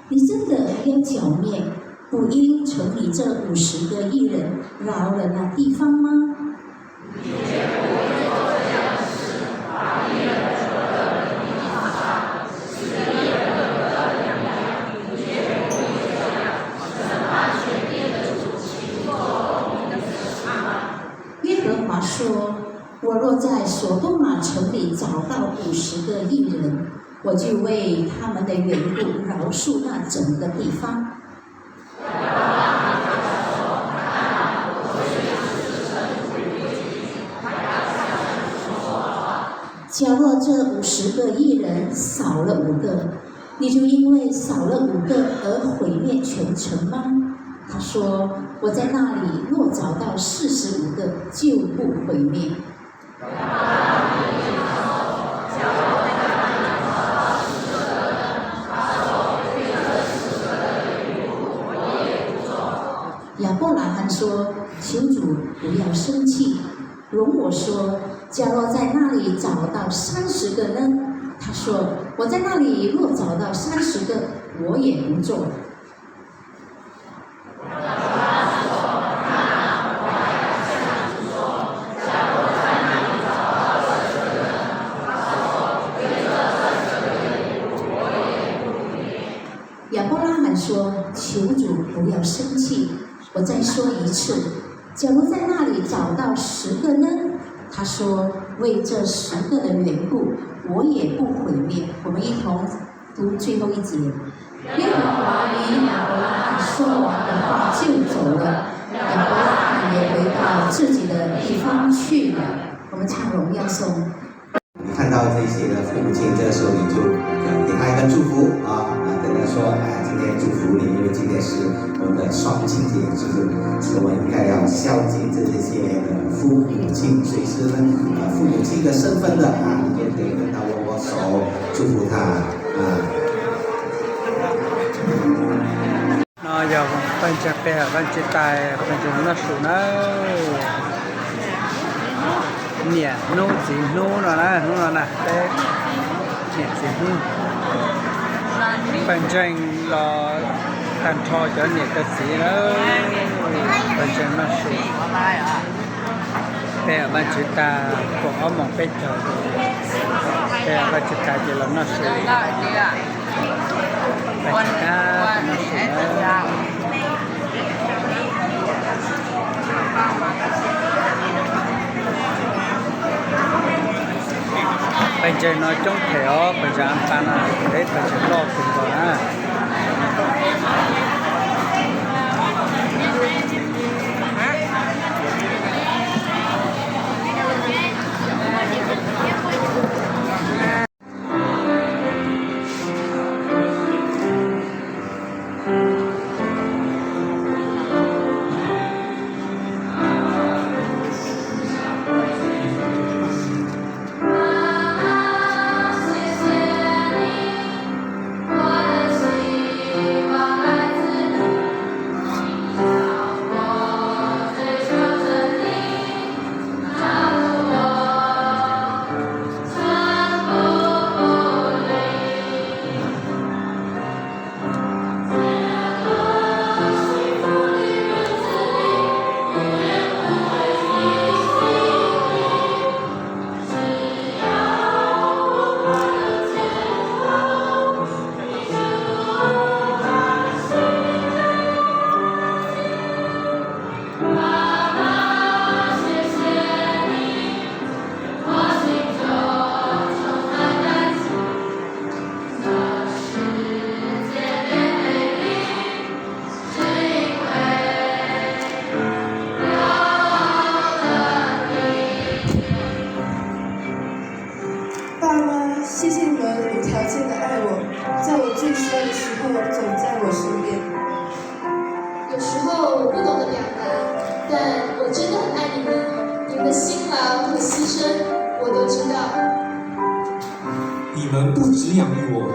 你真的要剿灭，不应城里这50个异人饶了那地方吗？耶和华说：“我若在所多玛城里找到50个异人，我就为他们的缘故饶恕那整个地方。”假若这50个异人少了5个，你就因为少了5个而毁灭全城吗？他说：“我在那里若找到45个，就不毁灭。”亚伯拉罕说：“求主不要生气，容我说，假若在那里找到30个呢？”他说：“我在那里若找到30个，我也不做。”亚伯拉罕说：“求主不要生气，我再说一次，假如在那里找到10个呢？”他说：“为这10个的缘故，我也不毁灭。”我们一同读最后一节。耶和华与亚伯拉罕说完的话就走了，亚伯拉罕也回到自己的地方去了。我们唱荣耀颂。你看到这些的父母亲，这个时候你就给他一个祝福啊，跟他说：“哎，今天祝福你，因为今天是我们的双亲节，就是我们应该要孝敬这些的父母亲，随时呢，父母亲的身份的你就可以跟他握握手，祝福他Nó giờ bên chè bè bên chè tài bên chè nó sụn nó nhẹ nô gì nô nó nè đấy nhẹ gì nô bên chè là thành thoi cho nhẹ cái gì đó bên chè nó sụn bè bên chè ta có mỏng bê trời bè bên chè tài thì là nó sụn bây giờ nói trong theo bây giờ anh ta là để bây giờ lo cùng rồi á.谢谢你们无条件的爱我，在我最需要的时候总在我身边。有时候我不懂得表达，但我真的很爱你们，你们的辛劳和牺牲我都知道。你们不只养育我，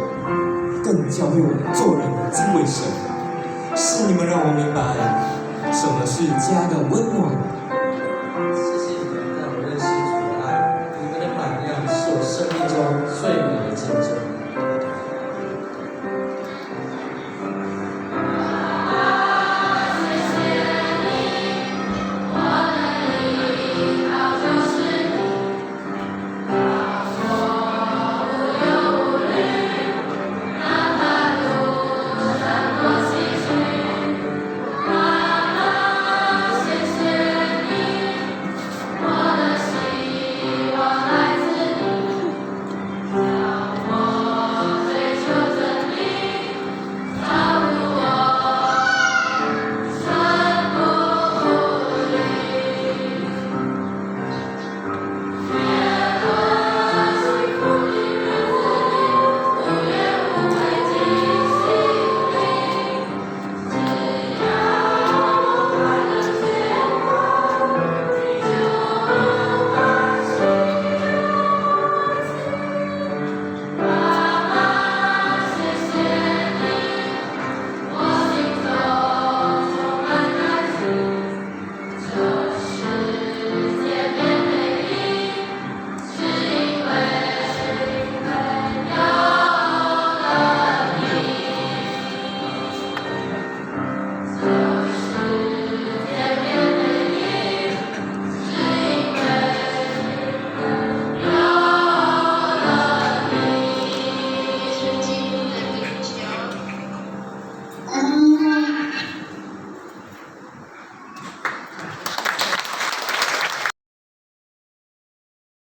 更教育我做人的敬畏神。是你们让我明白什么是家的温暖。